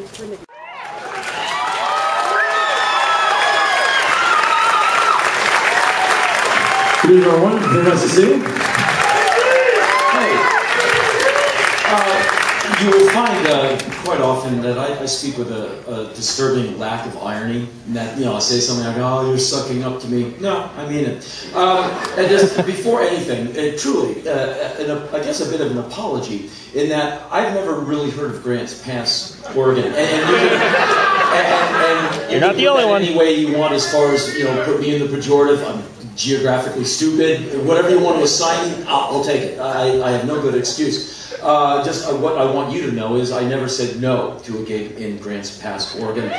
Good evening, everyone. Very nice to see you. Hey, you will find quite often that I speak with a disturbing lack of irony. And that, I say something like, "Oh, you're sucking up to me." No, I mean it. And just before anything, truly, I guess a bit of an apology in that I've never really heard of Grants Pass, Oregon, and you're not the only one. Any way you want, as far as put me in the pejorative. I'm geographically stupid, whatever you want to assign me, I'll take it. I have no good excuse. Just what I want you to know is I never said no to a gig in Grants Pass, Oregon.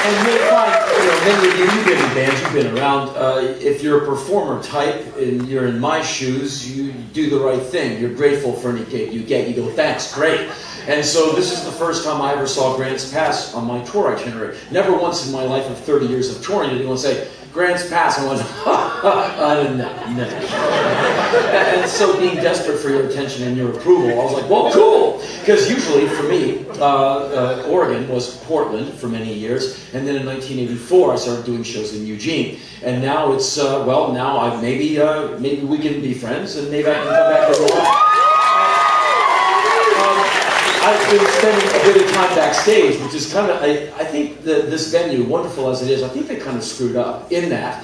And you'll find, many of you've been in bands, you've been around. If you're a performer type and you're in my shoes, you do the right thing. You're grateful for any gig you get. You go, thanks, great. And so this is the first time I ever saw Grants Pass on my tour itinerary. Never once in my life of 30 years of touring did anyone say, Grants Pass. I went, no. And so being desperate for your attention and your approval, I was like, well, cool. Because usually for me, Oregon was Portland for many years. And then in 1984, I started doing shows in Eugene. And now it's, maybe we can be friends and maybe I can come back to Oregon. I've been spending a bit of time backstage, which is kind of, I think this venue, wonderful as it is, I think they kind of screwed up in that.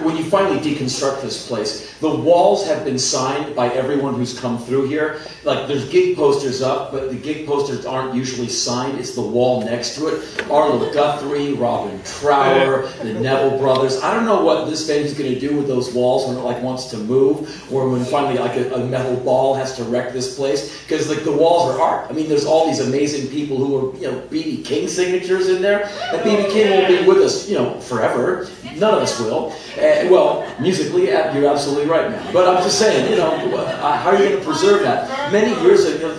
When you finally deconstruct this place, the walls have been signed by everyone who's come through here. Like, there's gig posters up, but the gig posters aren't usually signed. It's the wall next to it. Arlo Guthrie, Robin Trower, the Neville Brothers. I don't know what this venue's going to do with those walls when it wants to move, or when finally a metal ball has to wreck this place, because the walls are art. I mean, there's all these amazing people who are, B.B. King signatures in there, and B.B. King will be with us, forever. None of us will. Musically, you're absolutely right, man. But I'm just saying, how are you going to preserve that? Many years ago,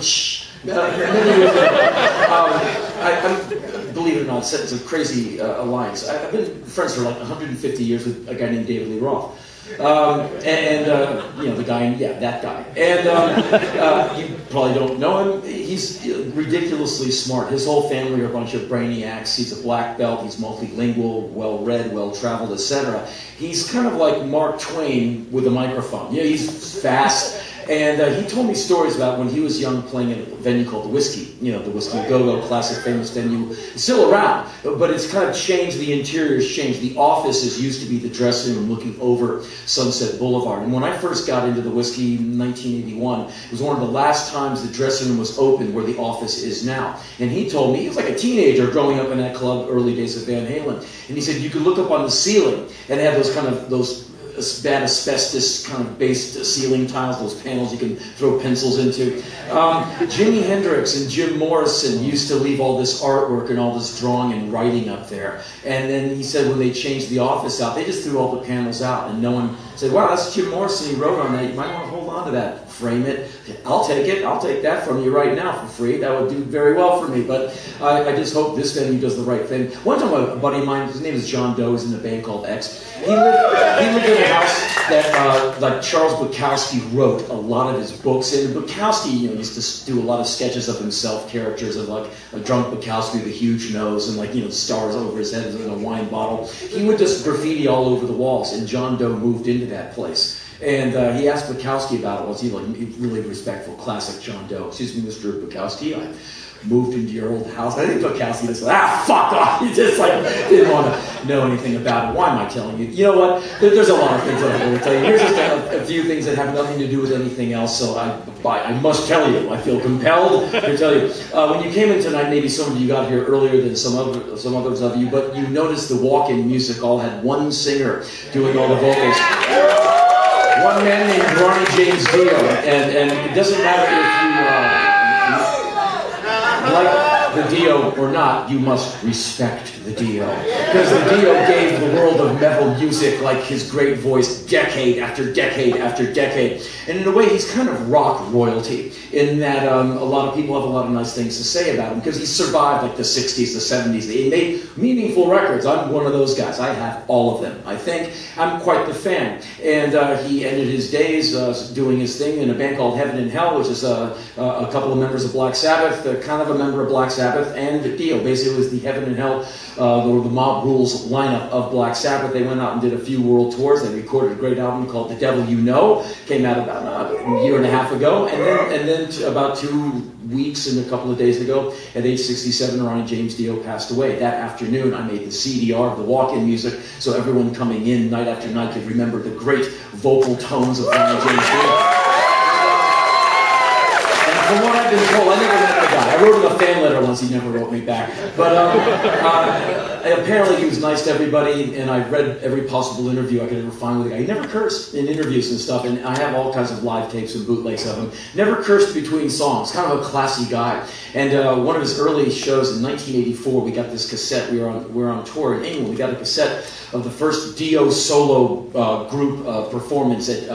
believe it or not, it's a crazy alliance. I've been friends for 150 years with a guy named David Lee Roth. The guy, that guy. And you probably don't know him. He's ridiculously smart. His whole family are a bunch of brainiacs. He's a black belt. He's multilingual, well-read, well-traveled, etc. He's kind of like Mark Twain with a microphone. He's fast. And he told me stories about when he was young playing at a venue called the Whiskey. The Whiskey Go-Go, classic famous venue. It's still around, but it's kind of changed. The interior's changed. The offices used to be the dressing room looking over Sunset Boulevard. And when I first got into the Whiskey in 1981, it was one of the last times the dressing room was open where the office is now. And he told me, he was like a teenager growing up in that club, early days of Van Halen. And he said you could look up on the ceiling and have those bad asbestos kind of based ceiling tiles, those panels you can throw pencils into. Jimi Hendrix and Jim Morrison used to leave all this artwork and all this drawing and writing up there. And then he said when they changed the office out, they just threw all the panels out and no one said, wow, that's Jim Morrison, he wrote on that, you might want to hold on to that, frame it. I'll take it, I'll take that from you right now for free. That would do very well for me, but I just hope this venue does the right thing. One time a buddy of mine, his name is John Doe, he's in a band called X. He lived in a house that Charles Bukowski wrote a lot of his books in. Bukowski, used to do a lot of sketches of himself, characters of a drunk Bukowski with a huge nose and stars over his head in a wine bottle. He would just graffiti all over the walls, and John Doe moved into that place. And he asked Bukowski about it. Was he really respectful, classic John Doe? Excuse me, Mr. Bukowski, I moved into your old house. I think Bukowski just went, fuck off. He just didn't want to know anything about it. Why am I telling you? You know what? There's a lot of things that I'm going to tell you. Here's just a few things that have nothing to do with anything else. So I must tell you. I feel compelled to tell you. When you came in tonight, maybe some of you got here earlier than some others of you, but you noticed the walk-in music all had one singer doing all the vocals. One man named Ronnie James Dio, and it doesn't matter if you the Dio or not, you must respect the Dio. Because the Dio gave the world of metal music, like his great voice, decade after decade after decade. And in a way, he's kind of rock royalty, in that a lot of people have a lot of nice things to say about him, because he survived like the 60s, the 70s. He made meaningful records. I'm one of those guys. I have all of them. I think I'm quite the fan. And he ended his days doing his thing in a band called Heaven and Hell, which is a couple of members of Black Sabbath, kind of a member of Black Sabbath, and Dio. Basically, it was the Heaven and Hell, the Mob Rules lineup of Black Sabbath. They went out and did a few world tours. They recorded a great album called The Devil You Know. Came out about a year and a half ago. And then about 2 weeks and a couple of days ago, at age 67, Ronnie James Dio passed away. That afternoon, I made the CDR of the walk-in music, so everyone coming in night after night could remember the great vocal tones of Ronnie James Dio. From what I've been told, I never met the guy. I wrote him a fan letter once, he never wrote me back. But apparently he was nice to everybody, and I read every possible interview I could ever find with the guy. He never cursed in interviews and stuff, and I have all kinds of live tapes and bootlegs of him. Never cursed between songs, kind of a classy guy. And one of his early shows in 1984, we got this cassette. We were on tour in England. We got a cassette of the first Dio solo group performance at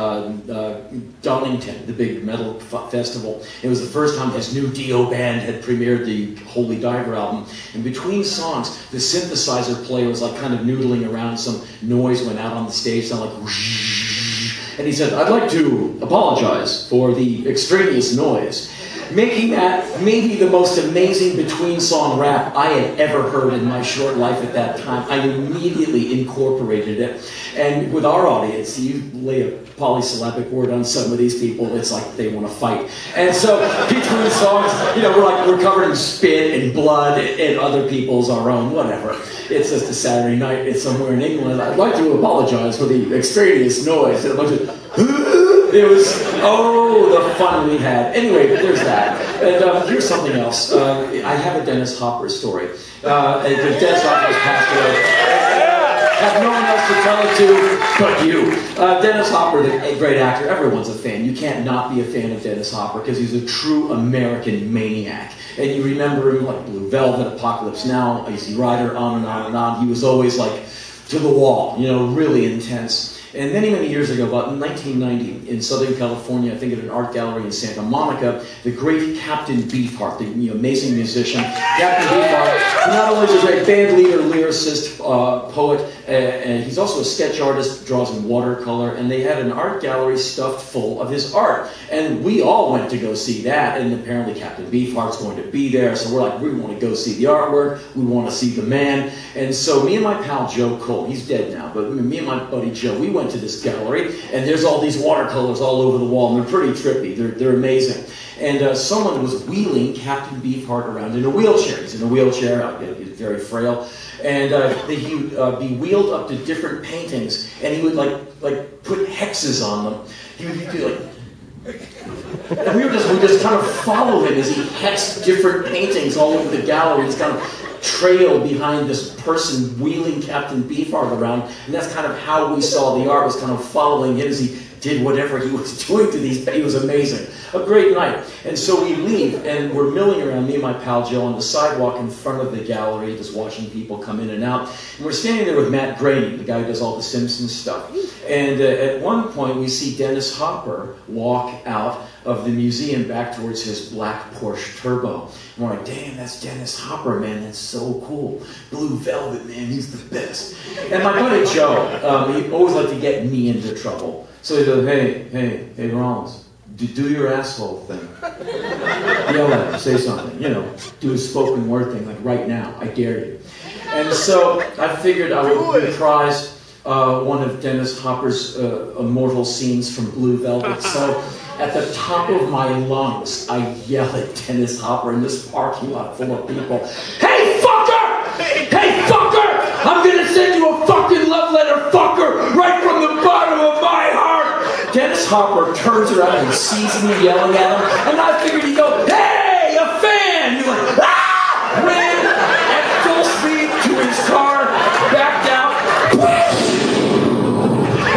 Donington, the big metal festival. It was the first time his new Dio band had premiered the Holy Diver album. And between songs, the synthesizer player was like kind of noodling around. Some noise went out on the stage, sounded like whoosh. And he said, "I'd like to apologize for the extraneous noise," making that maybe the most amazing between-song rap I had ever heard in my short life at that time. I immediately incorporated it. And with our audience, you lay a polysyllabic word on some of these people, it's like they want to fight. And so between songs, you know, we're covered in spit and blood and other people's, our own, whatever. It's just a Saturday night, it's somewhere in England. I'd like to apologize for the extraneous noise. And a bunch of it was, oh, the fun we had. Anyway, there's that. And here's something else. I have a Dennis Hopper story. Dennis Hopper has passed away. I have no one else to tell it to but you. Dennis Hopper, the great actor, everyone's a fan. You can't not be a fan of Dennis Hopper because he's a true American maniac. And you remember him like Blue Velvet, Apocalypse Now, Easy Rider, on and on and on. He was always like to the wall, you know, really intense. And many, many years ago, about 1990, in Southern California, I think at an art gallery in Santa Monica, the great Captain Beefheart, the amazing musician, Captain Beefheart, who not only is a great band leader, lyricist, poet, and he's also a sketch artist, draws in watercolor, and they had an art gallery stuffed full of his art. And we all went to go see that, and apparently Captain Beefheart's going to be there, so we're like, we want to go see the artwork, we want to see the man. And so me and my pal Joe Cole, he's dead now, but me and my buddy Joe, we went to this gallery, and there's all these watercolors all over the wall, and they're pretty trippy, they're amazing. And someone was wheeling Captain Beefheart around in a wheelchair. He's in a wheelchair, he's very frail, and he would be wheeled up to different paintings, and he would like put hexes on them. He would do like, and we would just kind of follow him as he hexed different paintings all over the gallery. It's kind of trail behind this person wheeling Captain Beefheart around, and that's kind of how we saw the art, was kind of following him as he did whatever he was doing to these. He was amazing. A great night. And so we leave, and we're milling around, me and my pal Joe, on the sidewalk in front of the gallery, just watching people come in and out. And we're standing there with Matt Groening, the guy who does all the Simpsons stuff. And at one point, we see Dennis Hopper walk out of the museum back towards his black Porsche Turbo. And we're like, damn, that's Dennis Hopper, man, that's so cool. Blue Velvet, man, he's the best. And my buddy Joe, he always liked to get me into trouble. So he goes, hey, Rollins, do your asshole thing. Yell at him, say something, you know, do a spoken word thing, like right now, I dare you. And so I figured I would reprise one of Dennis Hopper's immortal scenes from Blue Velvet. So at the top of my lungs, I yell at Dennis Hopper in this parking lot full of people, "Hey, fucker! Hey, fucker! I'm gonna send you a fucking love letter, fucker, right from the bottom of my heart!" Dennis Hopper turns around and sees me yelling at him, and I figured he'd go, "Hey, a fan!" He's like, "Ah!" Ran at full speed to his car, backed out,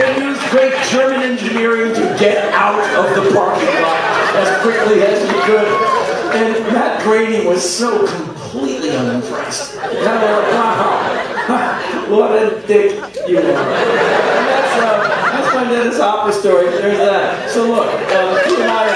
and used great German engineering to get out of the parking lot as quickly as he could. And Matt Groening was so completely completely unimpressed. Kind of like, wow, what a dick you are. That's my Dennis Hopper story. There's that. So look, you and I are,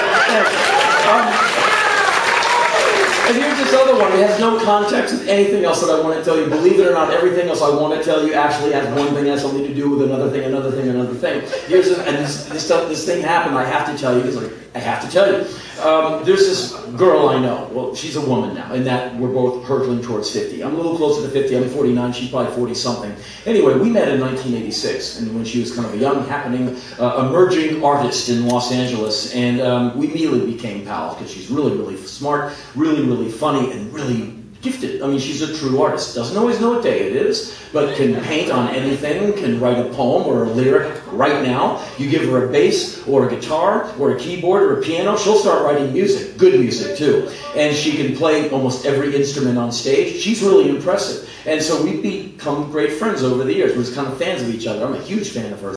and here's this other one. It has no context with anything else that I want to tell you. Believe it or not, everything else I want to tell you actually has one thing has something to do with another thing, another thing, another thing. This thing happened. I have to tell you because I have to tell you. There's this girl I know. Well, she's a woman now, and that we're both hurtling towards 50. I'm a little closer to 50. I'm 49. She's probably 40-something. Anyway, we met in 1986, and when she was kind of a young, happening, emerging artist in Los Angeles, and we immediately became pals because she's really, really smart, really, really funny, and really gifted. I mean, she's a true artist. Doesn't always know what day it is, but can paint on anything, can write a poem or a lyric right now. You give her a bass or a guitar or a keyboard or a piano, she'll start writing music, good music too. And she can play almost every instrument on stage. She's really impressive. And so we've become great friends over the years. We're just kind of fans of each other. I'm a huge fan of hers.